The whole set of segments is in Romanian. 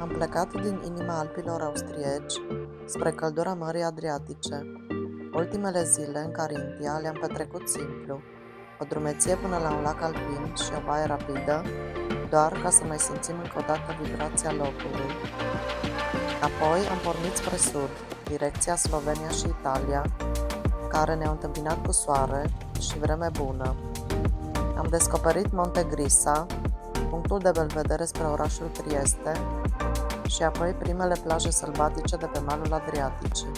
Am plecat din inima Alpilor austrieci spre căldura Mării Adriatice. Ultimele zile în Carintia le-am petrecut simplu, o drumeție până la un lac alpin și o baie rapidă, doar ca să mai simțim încă o dată vibrația locului. Apoi am pornit spre sud, direcția Slovenia și Italia, care ne-au întâmpinat cu soare și vreme bună. Am descoperit Monte Grisa, punctul de belvedere spre orașul Trieste, și apoi primele plaje sălbatice de pe malul Adriaticii.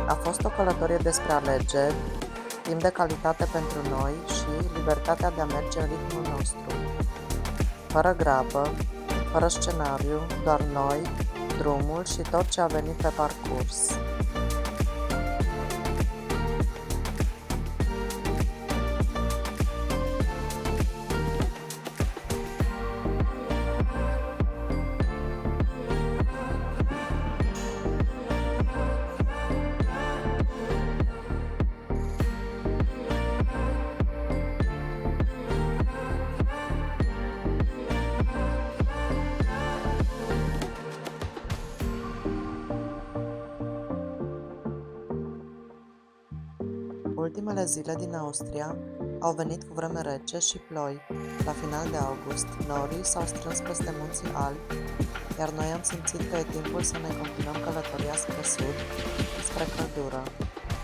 A fost o călătorie despre alegeri, timp de calitate pentru noi și libertatea de a merge în ritmul nostru. Fără grabă, fără scenariu, doar noi, drumul și tot ce a venit pe parcurs. Ultimele zile din Austria au venit cu vreme rece și ploi. La final de august, norii s-au strâns peste munții Alpi, iar noi am simțit că e timpul să ne continuăm călătoria spre sud, spre căldură.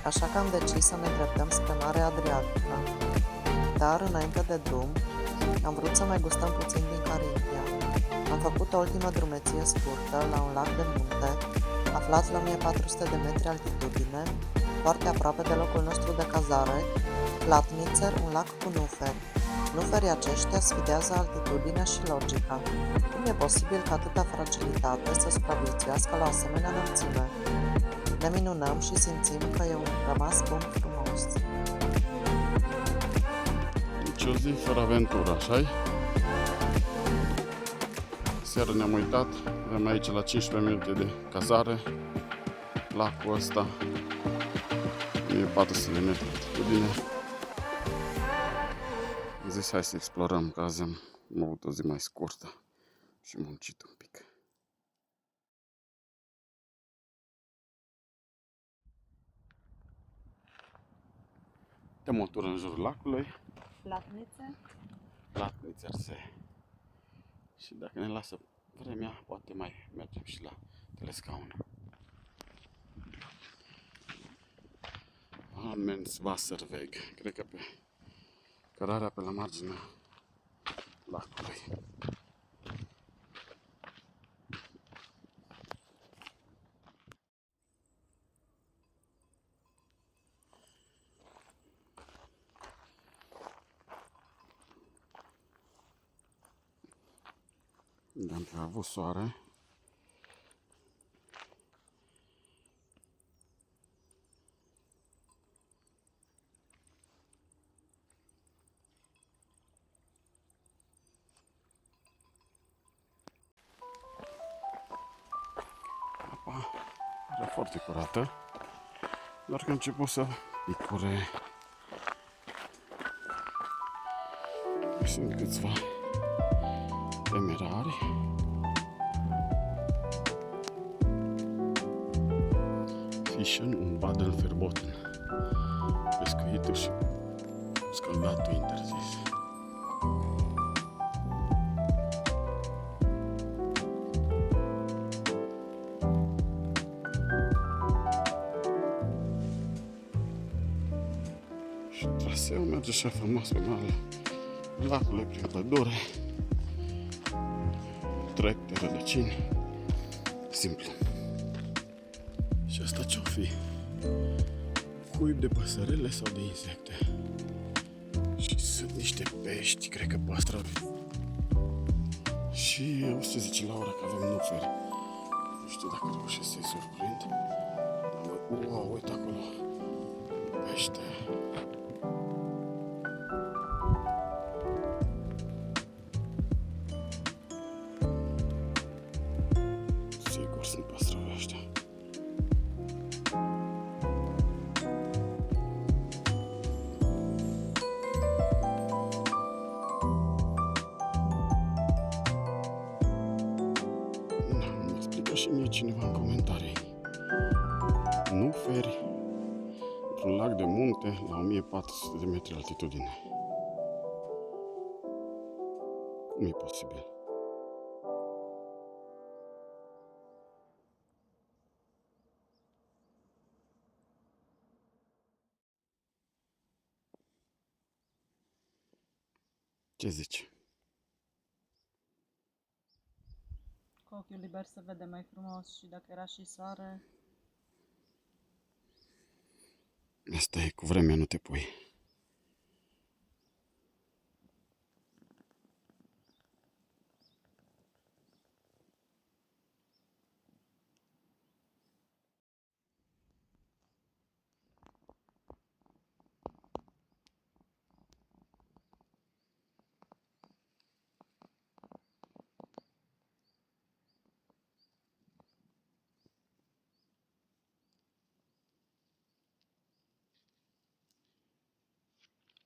Așa că am decis să ne îndreptăm spre Marea Adriatică. Dar, înainte de drum, am vrut să mai gustăm puțin din Carintia. Am făcut o ultimă drumeție scurtă la un lac de munte, aflat la 1400 de metri altitudine, foarte aproape de locul nostru de cazare, Platnițer, un lac cu nuferi. Nuferii aceștia sfidează altitudinea și logica. Cum e posibil ca atâta fragilitate să supraviețuiască la o asemenea înălțime? Ne minunăm și simțim că e un rămas bun frumos. Nici o zi fără aventură, așa-i? Seara ne-am uitat, avem aici la 15 minute de cazare, lacul ăsta, 1400 de metri altitudine. Am zis hai să explorăm, că azi am avut o zi mai scurtă și muncit un pic. Dăm o tură în jurul lacului. Platnițer se. Și dacă ne lasă vremea, poate mai mergem și la telescaun. Amenswasserweg. Cred că pe cărarea pe la marginea lacului. Am avut soare. Apa era foarte curată, doar că a început să picure. Sunt câțiva temerari. Fischen und Baden verboten. Pescuitul și scăldatul interzis. Și traseul merge așa frumos pe malul lacului prin pădure. Trec de rădăcini. Simplu. Și asta ce-o fi? Cuib de păsărele sau de insecte? Și sunt niște pești, cred că păstrăvi. Și auzi ce zice Laura că avem nuferi. Nu știu dacă reușesc să-i surprind. Dar uite acolo. Pește. Sigur sunt păstrăvi ăștia. scrie și mie cineva în comentarii. Nuferi, într-un lac de munte la 1400 de metri altitudine. Cum e posibil? Ce zici? Cu ochiul liber se vede mai frumos și dacă era și soare, Asta e, cu vremea nu te pui.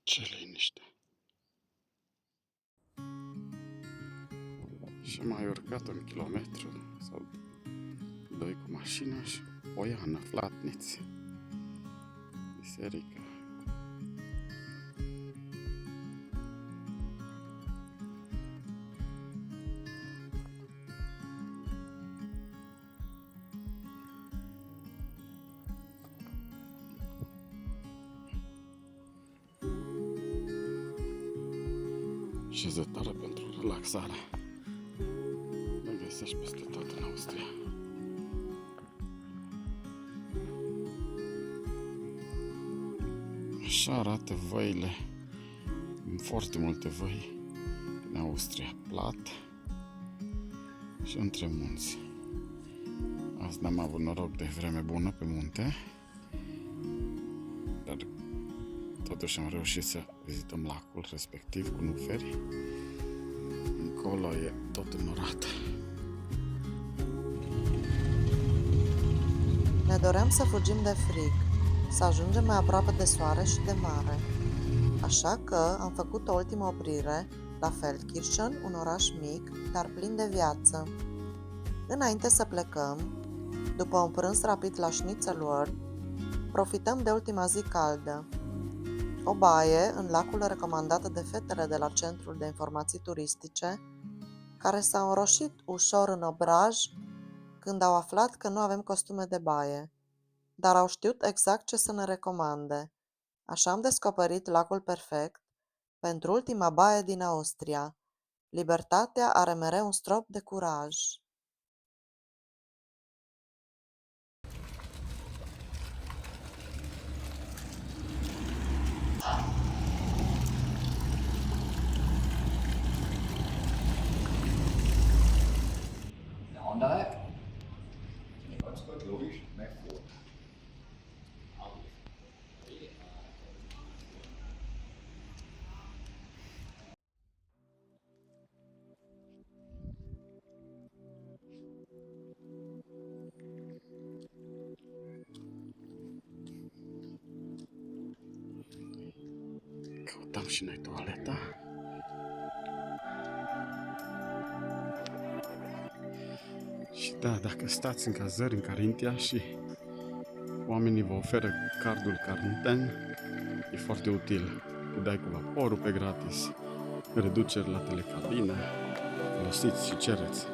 Ce liniște. Și am mai urcat 1 kilometru sau 2 cu mașina și Poiana, Flatniț, biserică. Șezătoare pentru relaxare. Le găsești peste tot în Austria. Așa arată văile, foarte multe văi în Austria, plat și între munți. Azi n-am avut noroc de vreme bună pe munte, dar totuși am reușit să vizităm lacul respectiv cu nuferi. Încolo e tot înnorat. Ne doream să fugim de frig, să ajungem mai aproape de soare și de mare. Așa că am făcut o ultimă oprire la Feldkirchen, un oraș mic, dar plin de viață. Înainte să plecăm, după un prânz rapid la Schnitzel World, profităm de ultima zi caldă. O baie în lacul recomandat de fetele de la Centrul de Informații Turistice, care s-au înroșit ușor în obraj când au aflat că nu avem costume de baie, dar au știut exact ce să ne recomande. Așa am descoperit lacul perfect pentru ultima baie din Austria. Libertatea are mereu un strop de curaj. Der andere? Ganz gut, logisch, nicht vor. Căutăm și noi toaleta. Și da, dacă stați în cazări în Carintia și oamenii vă oferă cardul Carnten, e foarte util. Îi dai cu vaporul pe gratis, reduceri la telecabină, folosiți și cereți.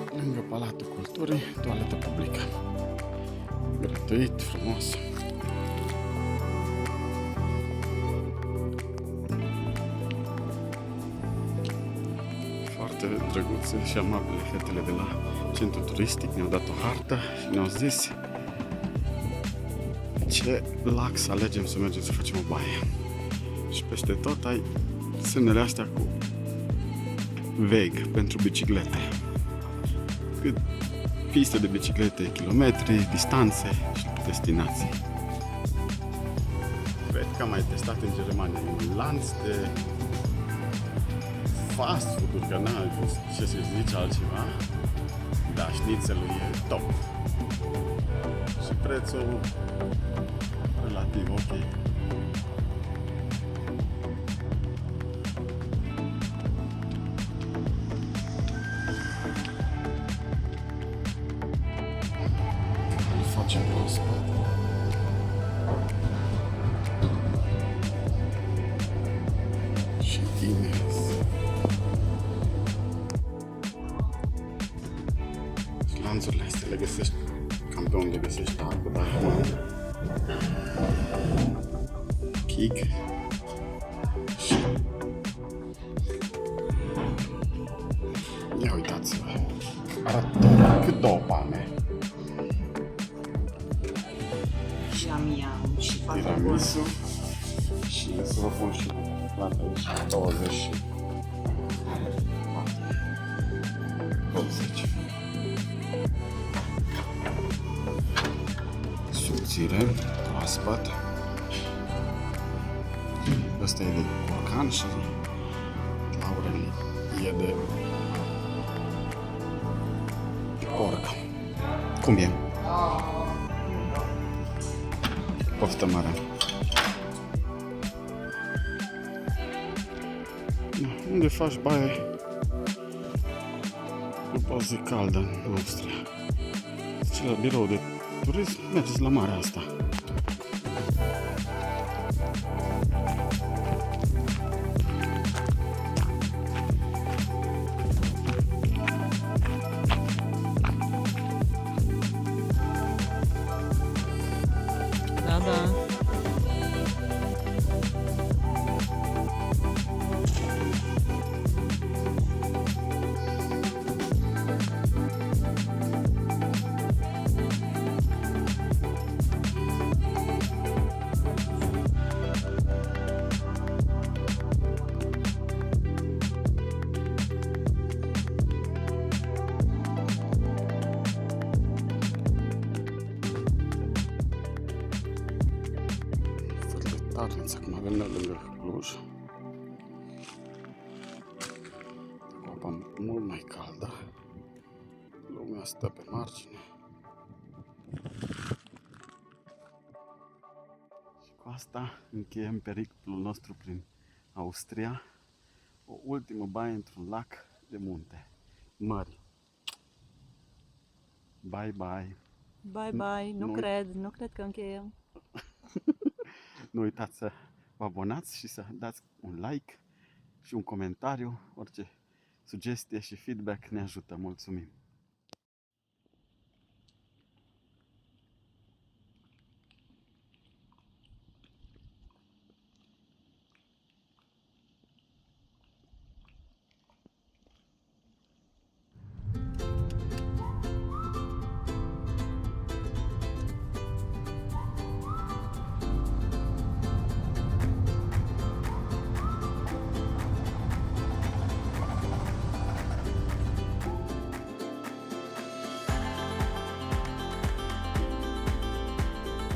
Lângă Palatul Culturii, toaletă publică. Gratuit, frumos. Foarte drăguțe și amabile fetele de la centru turistic. Ne-au dat o hartă și ne-au zis ce lac să alegem să mergem să facem o baie. Și peste tot ai semnele astea cu Weg pentru biciclete. Cât piste de biciclete, kilometri, distanțe și destinații. Cred că am mai testat în Germania un lanț de fast food-uri, că n-am ce să zici altceva, dar șnițelul e top. Și prețul relativ ok. Îl facem proaspăt. Și imens. Și lanțurile astea le găsești cam pe unde găsești apă, dar acum chic și ia uitați-vă, arată cât două palme. Și amiam și Tiramisu și să vă pun și plata aici 20 80 subțire, proaspăt. Ăsta e de curcan și Aurel e de porc. Cum e? Poftă mare. Unde faci baie după o zi caldă în Austria? Zice la birou de turism, mergeți la marea asta. Da, da. Tarnița, acum avem noi lângă Cluj. Cu apa mult mai caldă. Lumea stă pe margine. Și cu asta încheiem pericolul nostru prin Austria. O ultimă baie într-un lac de munte. Mări. Bye bye. Bye bye, Nu- nu cred că încheiem. Nu uitați să vă abonați și să dați un like și un comentariu. Orice sugestie și feedback ne ajută. Mulțumim!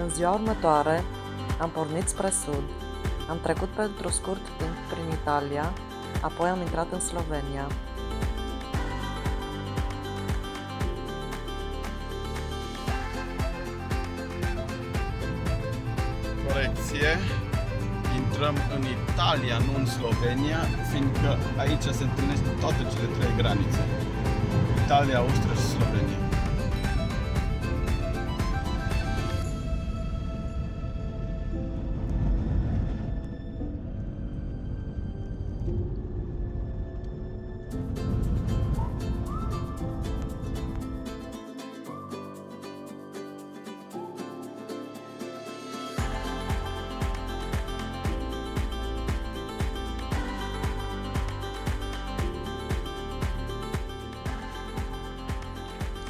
În ziua următoare am pornit spre sud, am trecut pentru scurt timp prin Italia, apoi am intrat în Slovenia. Corecție! Intrăm în Italia, nu în Slovenia, fiindcă aici se întâlnesc toate cele trei granițe. Italia, Austria și Slovenia.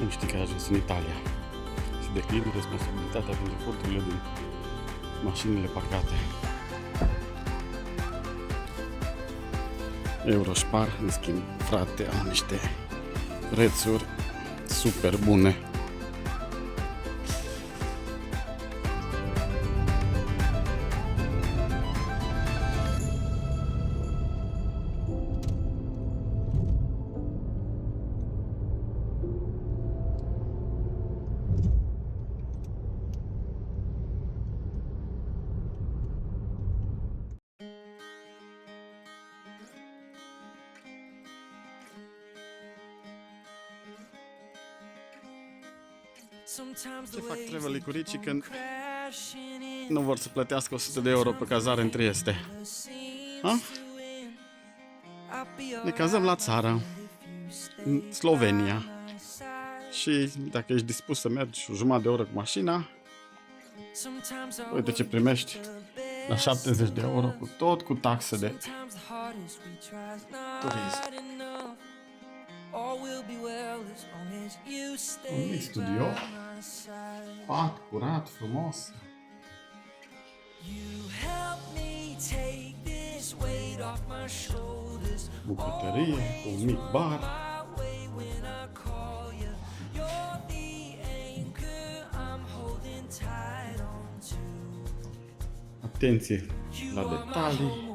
Nu știi că ai ajuns în Italia și declină responsabilitatea pentru furturile din mașinile parcate. Eurospar, în schimb, frate, au niște prețuri super bune. Ce fac trevelicuricii când nu vor să plătească 100 de euro pe cazare în Trieste? Ha? Ne cazăm la țară, în Slovenia. Și dacă ești dispus să mergi o jumătate de oră cu mașina, uite ce primești la 70 de euro, cu taxe de turism. Un mic studio, pat, curat, frumos. Bucătărie, cu un mic bar. Atenție la detalii.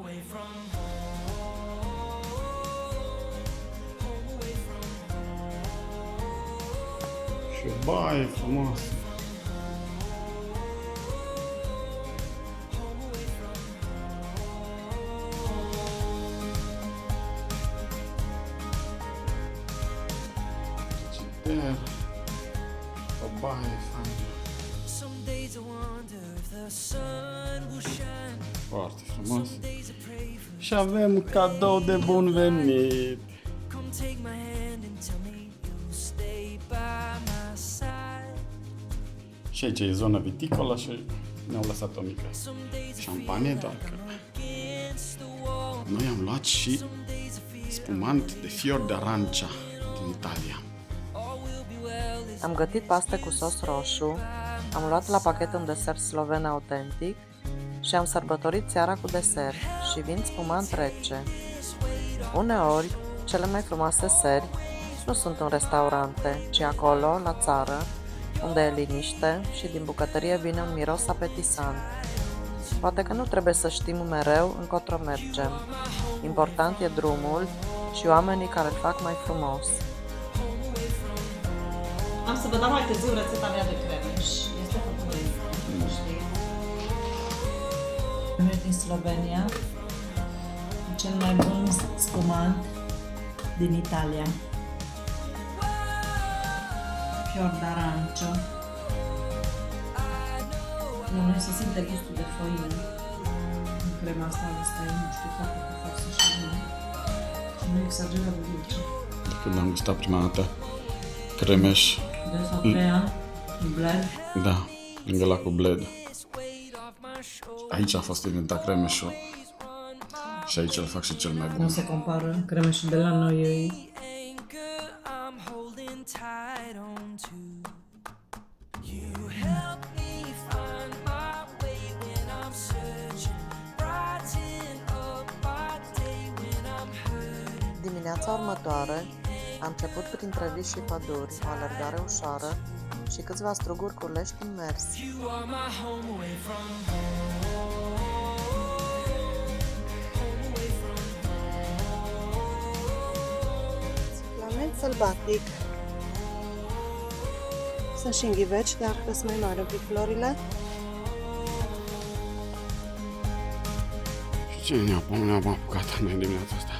Și o baie frumoasă. Frigider, o baie faină. Foarte frumos. Și avem cadou de bun venit. Și aici e zona viticolă și ne-au lăsat o mică șampanie, doar că noi am luat și spumant de fior de arancia din Italia. Am gătit paste cu sos roșu, am luat la pachet un desert sloven autentic și am sărbătorit seara cu desert și vin spumant rece. Uneori, cele mai frumoase seri nu sunt în restaurante, ci acolo, la țară, unde e liniște și din bucătărie vine un miros apetisant. Poate că nu trebuie să știm mereu încotro mergem. Important e drumul și oamenii care îl fac mai frumos. Am să vă dau mai târziu rețeta mea de cremeș. Este făcută, știi? Cremeș din Slovenia. Cel mai bun spumant din Italia. Fior d'arancio. Nu se simte gustul de făină. În crema asta e, nu știu, foarte frumoasă și bună. Și nu exagerat de dulce. Când am gustat prima dată cremeș, 2 sau 3 ani, bled. da, lângă lacul Bled. Aici a fost inventat cremeșul și aici îl fac și cel mai Nu bun. se compară. Cremeșul de la noi e... Dimineața următoare am început printre vii și păduri, o alergare ușoară și câțiva struguri cu lești în mers. Planet sălbatic. Sunt și înghiveci, dar că sunt mai mari un pic florile. Și ce ne-am apucat noi dimineața asta?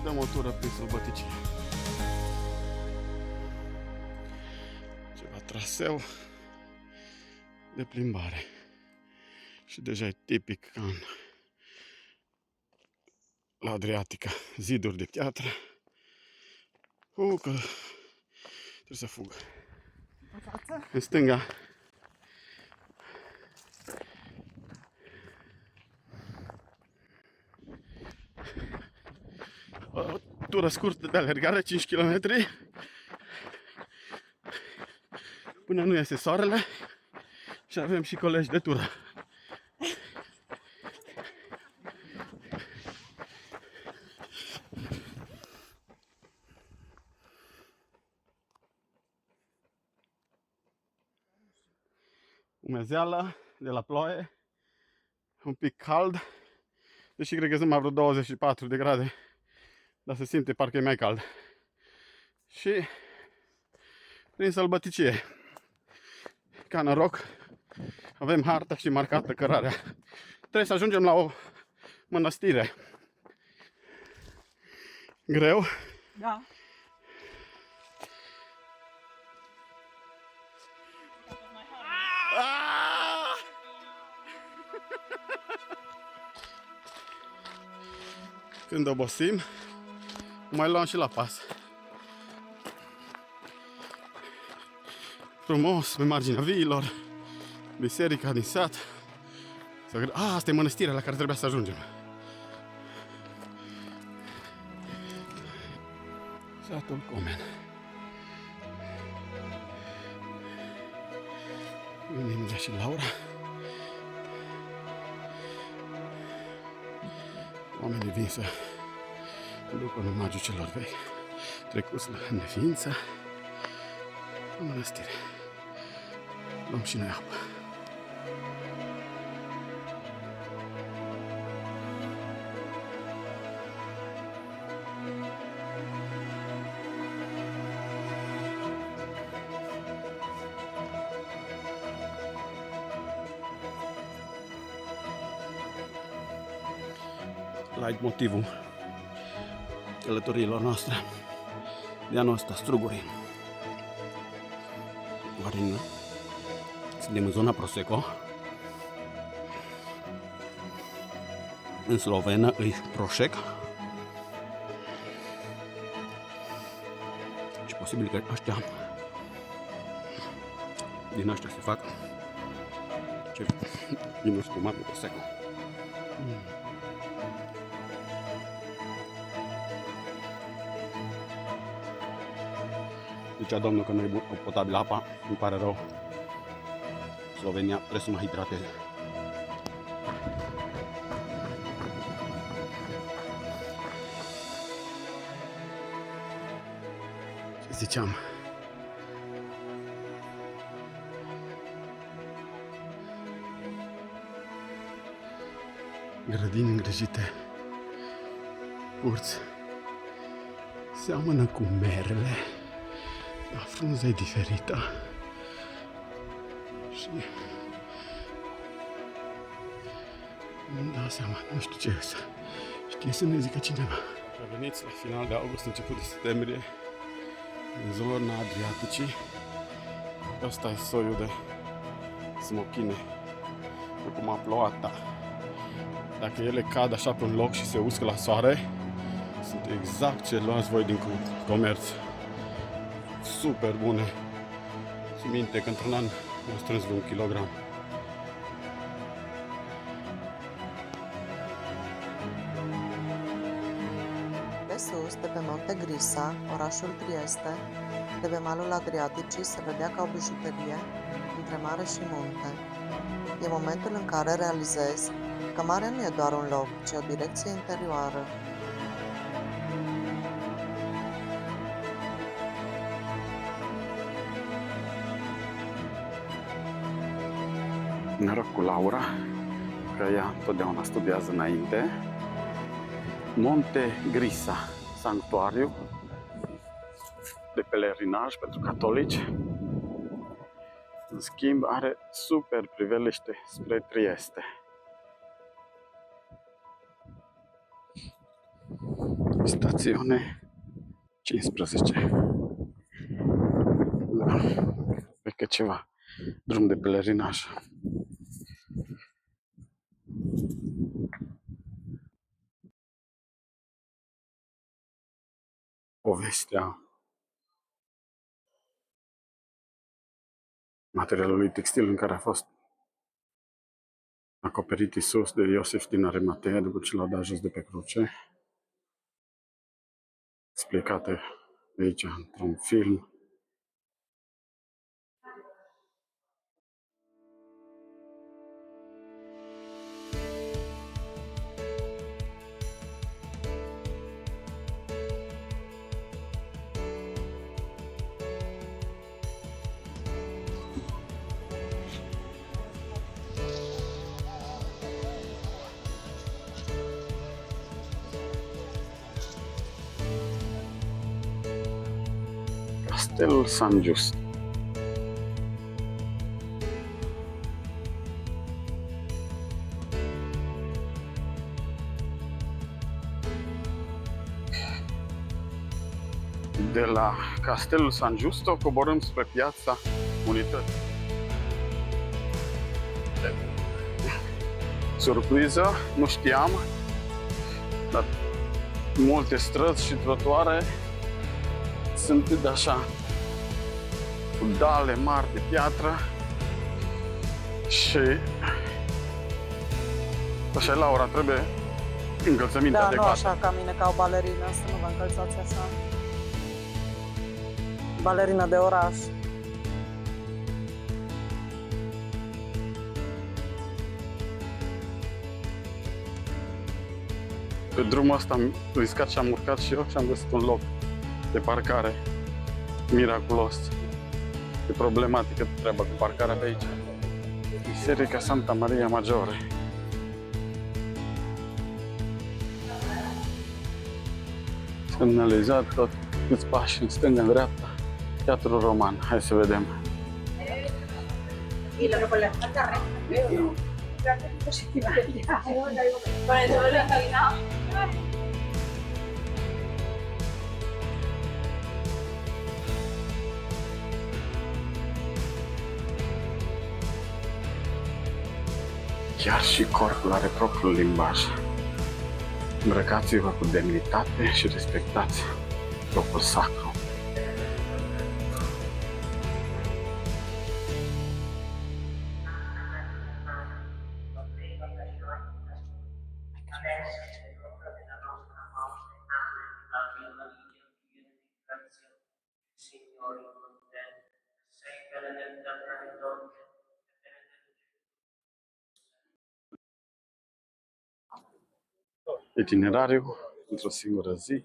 Dăm o tură prin sălbăticie. Ceva traseu de plimbare. Și deja e tipic ca la Adriatica. Ziduri de piatră. Că trebuie să fug. În stânga. O tură scurtă de alergare, 5 km. Până nu iese soarele și avem și colegi de tură. Umezeală de la ploaie, un pic cald, deși cred că sunt mai vreo 24 de grade, dar se simte parcă e mai cald. Și prin sălbăticie, ca noroc, avem harta și marcată cărarea. Trebuie să ajungem la o mănăstire. Greu. Da. Când obosim, mai luam și la pas. Frumos, pe marginea viilor, biserica din sat. Asta e mănăstirea la care trebuia să ajungem. Satul Comen. Emilia și Laura. Oamenii vin să ducă în omagiu celor vechi, trecuți la neființă, în mănăstire. Luăm și noi apă. Motivul călătoriilor noastre de anul ăsta, struguri. Suntem în zona Prosecco. În slovenă îi Prošek. Și posibil că ăștia din ăștia se fac vinul spumat de Prosecco. Zicea domnul că nu e potabilă apa, îmi pare rău. Slovenia trebuie să mă hidrateze. Ce ziceam? Grădini îngrijite, curți, seamănă cu merele. Dar frunza e diferită și nu-mi dau seama, nu știu ce să știe să ne zică cineva. Dacă veniți la final de august, început de septembrie, în zona Adriaticii, ăsta e soiul de smochine, cum a plouat, da. Dacă ele cad așa pe un loc și se uscă la soare, sunt exact ce luați voi din comerț. Super bune. Țin minte că într-un an am strâns vreun kilogram. De sus, de pe Monte Grisa, orașul Trieste, de pe malul Adriaticii, se vedea ca o bijuterie între mare și munte. E momentul în care realizez că marea nu e doar un loc, ci o direcție interioară. Noroc cu Laura, că ea totdeauna studiază înainte. Monte Grisa, sanctuariu de pelerinaj pentru catolici. În schimb, are super priveliște spre Trieste. Stațiune 15. Da, cred că ceva drum de pelerinaj. Povestea materialului textil în care a fost acoperit Iisus de Iosif din Arimatea după ce l-a dat jos de pe cruce, explicate aici într-un film. Castelul San Just. De la Castelul San Giusto coborâm spre Piața Unității. Surpriză, nu știam, dar multe străzi și trotuare sunt de așa, cu dale mari de piatră și așa e, Laura, trebuie încălțăminte Da, nu adecvată. așa ca mine, ca o balerină, să nu vă încălțați așa. Balerină de oraș. Pe drumul ăsta am riscat și am urcat și eu și am găsit un loc de parcare miraculos. E problematică treaba cu parcarea pe aici. Biserica Santa Maria Maggiore. Semnalizat tot câți pași în stânga, în dreapta. Teatrul Roman. Hai să vedem. Chiar și corpul are propriul limbaj. Îmbrăcați-vă cu demnitate și respectați locul sacru. Itinerariu într-o singură zi.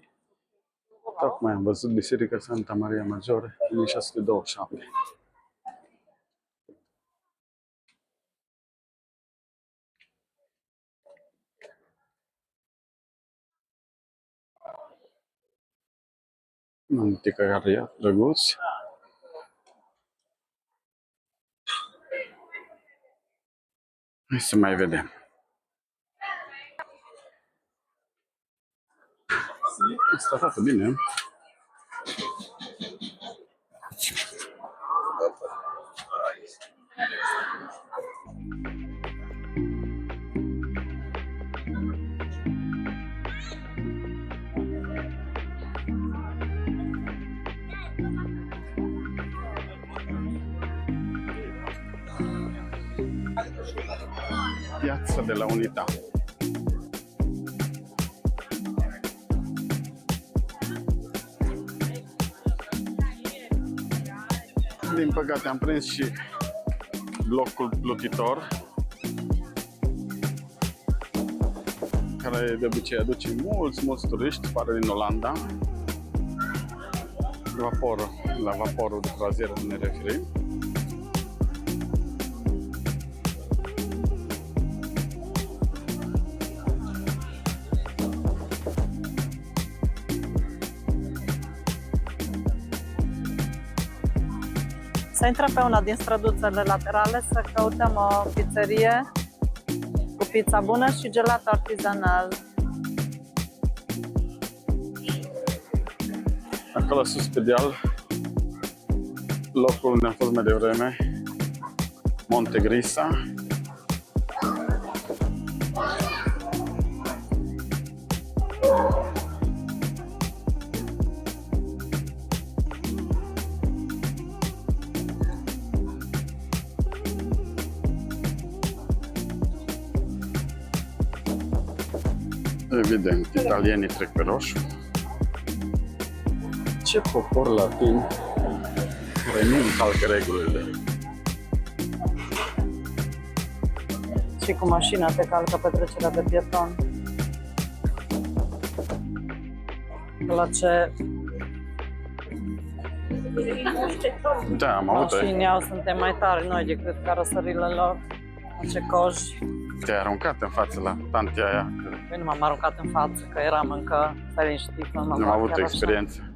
Tocmai am văzut Biserica Santa Maria Maggiore în 1627. Multe căiari drăguți. Hai să mai vedem. Asta arată bine. Piazza della Unità. Din păcate am prins și blocul plutitor, care de obicei aduce mulți turiști, pare din Olanda. La vaporul de croazieră ne referim. Să intrăm pe una din străduțele laterale să căutăm o pizzerie cu pizza bună și gelato artizanal. Acolo sus pe deal, locul unde am fost mai devreme, Monte Grisa. Evident, italienii trec pe roșu. Ce popor latin care nu încalcă regulile. Și cu mașina te calcă pe trecerea de pieton. La ce Da, am avut. mașini au, suntem mai tari noi decât carosările lor. Ce coji. Te-ai aruncat în față la tantia aia. Eu nu m-am aruncat în față, că eram încă liniștit. Nu Am avut o experiență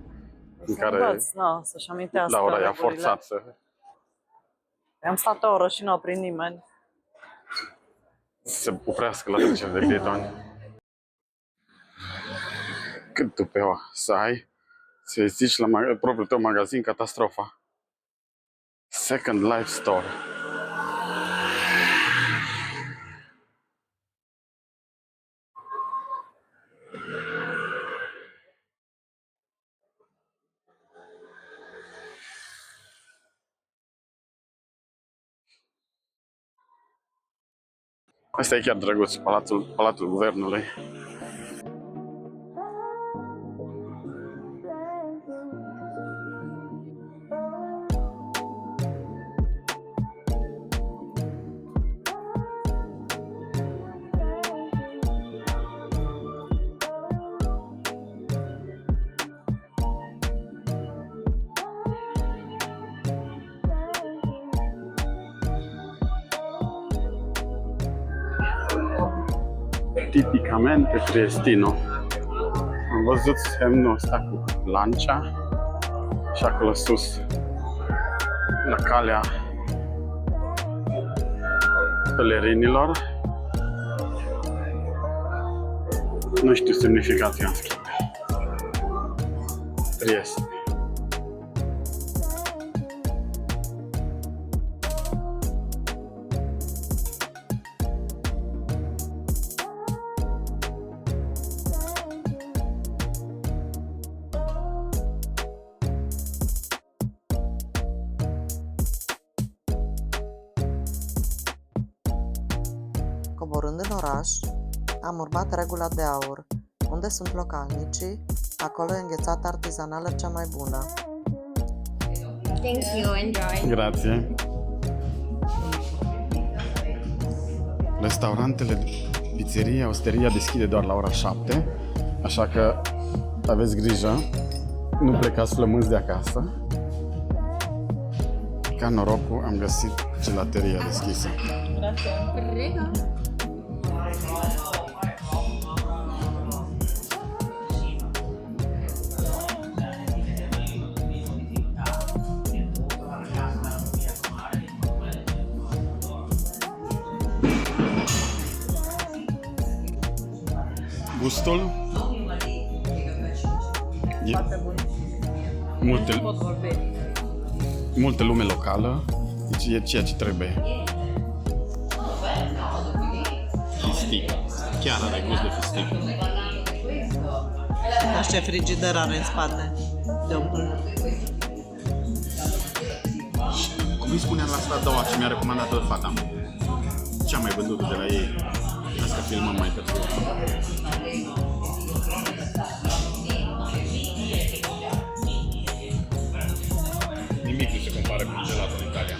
în care să-și amintească Laura i-a regulile. forțat să... Am stat o oră și nu a oprit nimeni. se oprească la trecerea de pietoni. Cât tu pe să ai, să zici la propriul tău magazin catastrofa. Second Life Store. Asta e chiar drăguț, Palatul Guvernului. Tipicamente Triestino. Am văzut semnul ăsta cu lancia și acolo sus, la calea pelerinilor. Nu știu semnificația în schimb. Trieste. Coborând în oraș, am urmat regula de aur. Unde sunt localnicii, acolo e înghețata artizanală cea mai bună. Thank you, enjoy. Grație. Restaurantele, pizzeria, osteria deschide doar la ora 7, așa că aveți grijă, nu plecați flămânzi de acasă. Ca norocul am găsit gelateria deschisă. Prego. Gustul? E multă lume locală, deci e ceea ce trebuie. Fistic. Chiar are gust de fistic. Așa ce frigider are în spate. De umplut. Cum îi spuneam la asta a doua ce mi-a recomandat fata? Ce am mai vândut de la ei? Asta filmăm mai târziu. Nimic nu se compară cu gelato în Italia.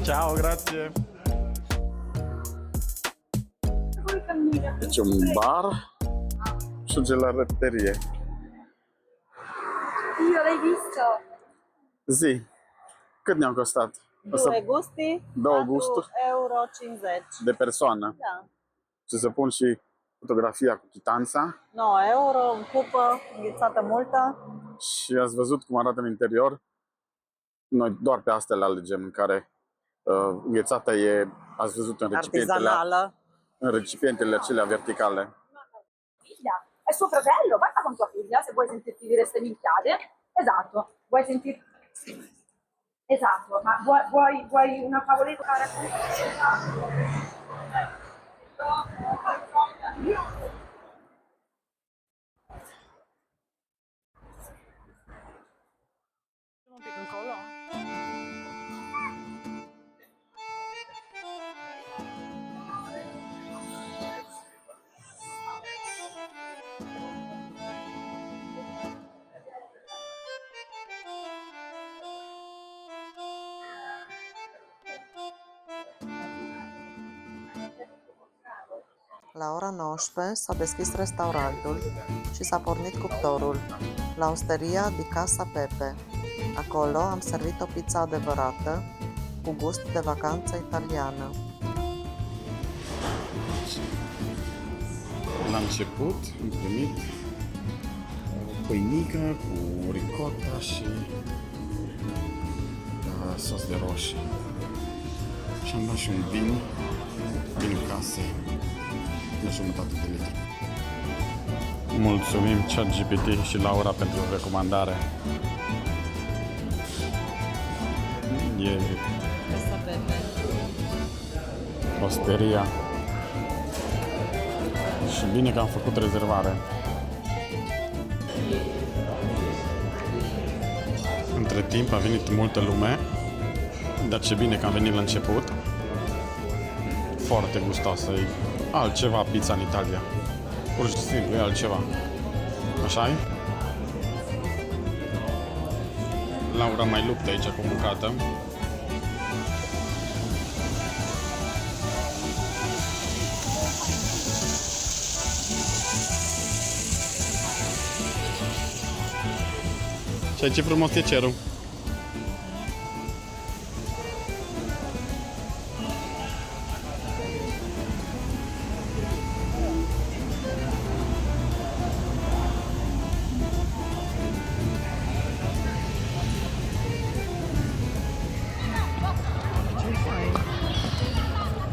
Ciao, grazie. Deci un bar și o gelaterie. Io l'hai visto? Zi, cât ne-au costat? Due gusti, Două gusturi €4,50. de persoană. Da. Și să pun și fotografia cu chitanța. 9 euro, în cupă, înghețată multă. Și ați văzut cum arată în interior. Noi doar pe astea le alegem, în care înghețata e, ați văzut în recipientele acelea verticale. Figlia, è suo fratello, parla con tua figlia se vuoi sentirti dire ste minchiate. Esatto, vuoi sentir... Esatto, ma vuoi una favoletta cara? Un pic încolo. La ora 19 s-a deschis restaurantul și s-a pornit cuptorul, la osteria di Casa Pepe. Acolo am servit o pizza adevărată, cu gust de vacanță italiană. La început am primit o pâinică cu ricotta și sos de roșii. Și am luat și un vin case, de jumătate de litru. Mulțumim ChatGPT și Laura pentru recomandare. E Casa Pepe. osteria. Și bine că am făcut rezervare. între timp a venit multă lume, dar ce bine că am venit la început. Foarte gustoasă, e altceva pizza în Italia. Pur și simplu, e altceva. Așa-i? Laura mai luptă aici cu bucată. Și ce frumos e cerul.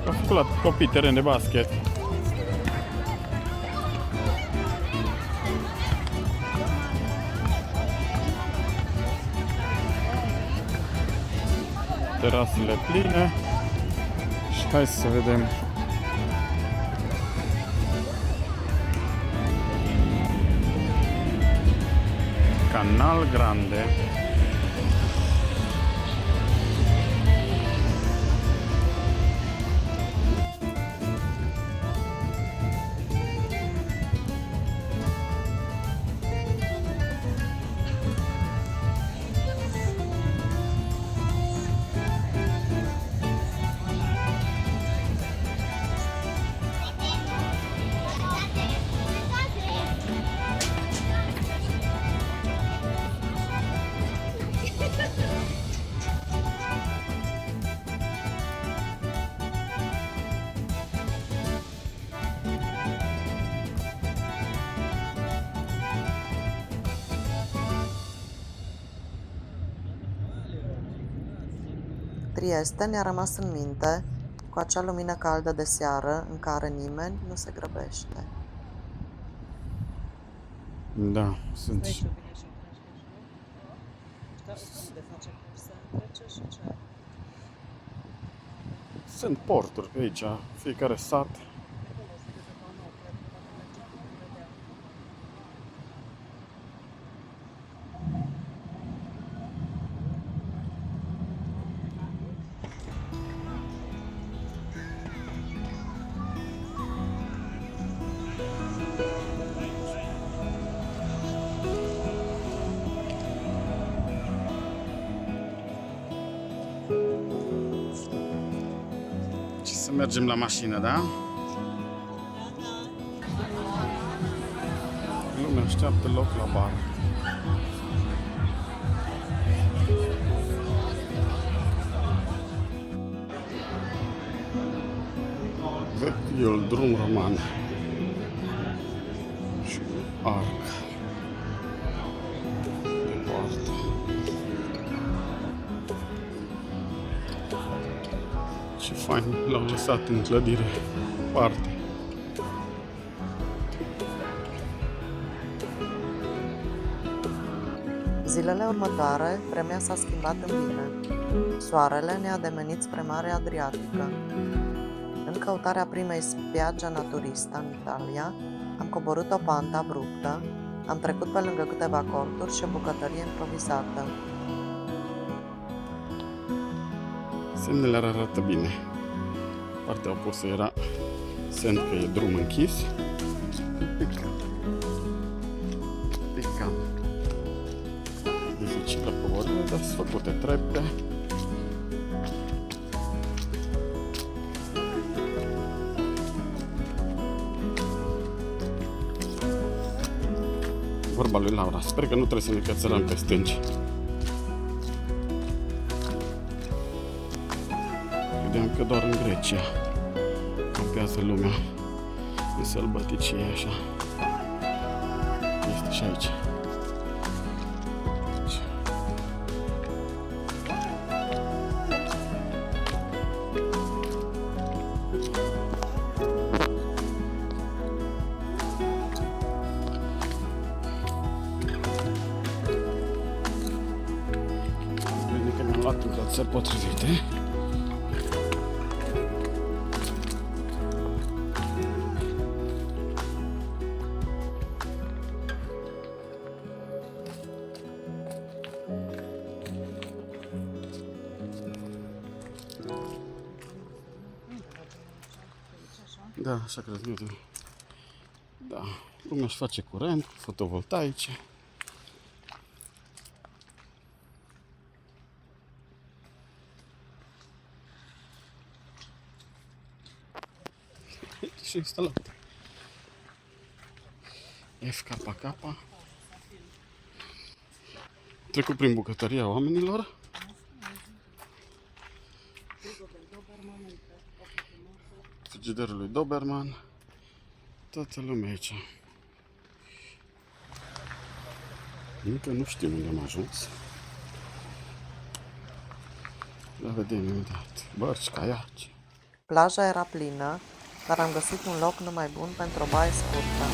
A făcut la copii teren de basket. Terasele pline. Și hai să vedem. Canal Grande. Trieste ne-a rămas în minte cu acea lumină caldă de seară în care nimeni nu se grăbește. Da, sunt și... Sunt porturi pe aici, fiecare sat. Și să mergem la mașină, da? Lumea așteaptă loc la bar. Vechiul drum roman și arc de poartă. Ce fain l-au lăsat în clădire parte. Zilele următoare, vremea s-a schimbat în bine. Soarele ne-a demenit spre Marea Adriatică. În căutarea primei spiaggia naturista în Italia, am coborât o pantă abruptă, am trecut pe lângă câteva corturi și o bucătărie improvizată. Semnele arată bine. Partea opusă era semn că e drum închis. Cam dificilă coborâre, dar sunt făcute trepte. Vorba lui Laura, sper că nu trebuie să ne cățărăm pe stânci. Credeam că doar în Grecia campează lumea în sălbăticie așa. Este și aici. Bine că mi-am luat încălțări potrivite. Da, așa cred. Da, lumea își face curent, fotovoltaice. Și instalat. FKK. Trecut prin bucătăria oamenilor. Frigiderul lui Doberman. Toată lumea aici. Încă nu știm unde am ajuns. La vedem imediat. Bărci, caiaci. Plaja era plină, dar am găsit un loc numai bun pentru o baie scurtă.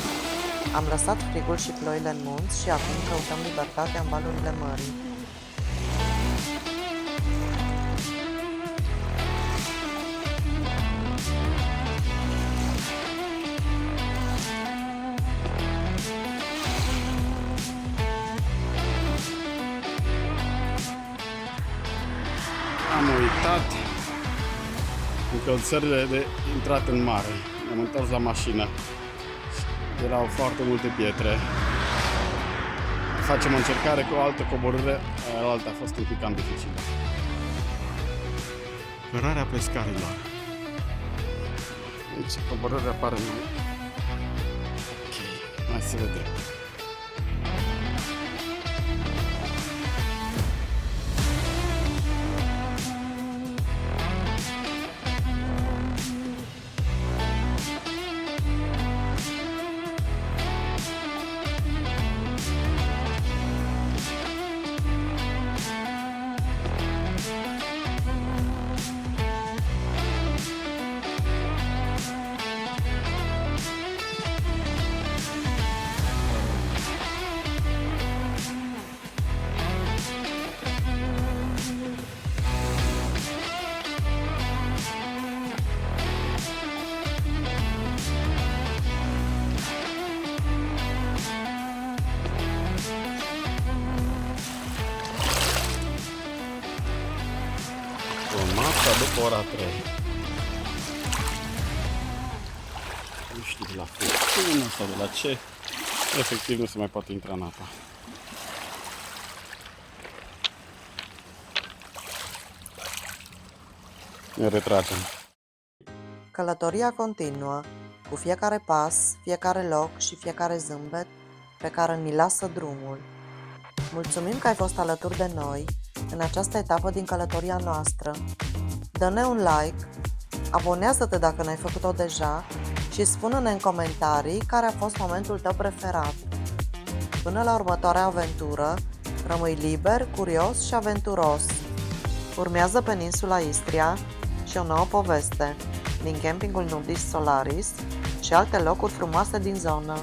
Am lăsat frigul și ploile în munți și acum căutăm libertatea în valurile mării. Am uitat încălțările de intrat în mare. Ne-am întors la mașină. Erau foarte multe pietre. Facem o încercare cu o altă coborâre. Alta a fost un pic cam dificilă. Cărarea pescarilor. Deci coborârea apare mai... Ok, hai să vedem. Noaptea după ora 3. Nu știu de la furtună sau de la ce. Efectiv nu se mai poate intra în apă. Ne retragem. Călătoria continuă, cu fiecare pas, fiecare loc și fiecare zâmbet pe care ni lasă drumul. Mulțumim că ai fost alături de noi în această etapă din călătoria noastră. Dă-ne un like, abonează-te dacă n-ai făcut-o deja și spune-ne în comentarii care a fost momentul tău preferat. Până la următoarea aventură, rămâi liber, curios și aventuros. Urmează peninsula Istria și o nouă poveste din campingul Nudist Solaris și alte locuri frumoase din zonă.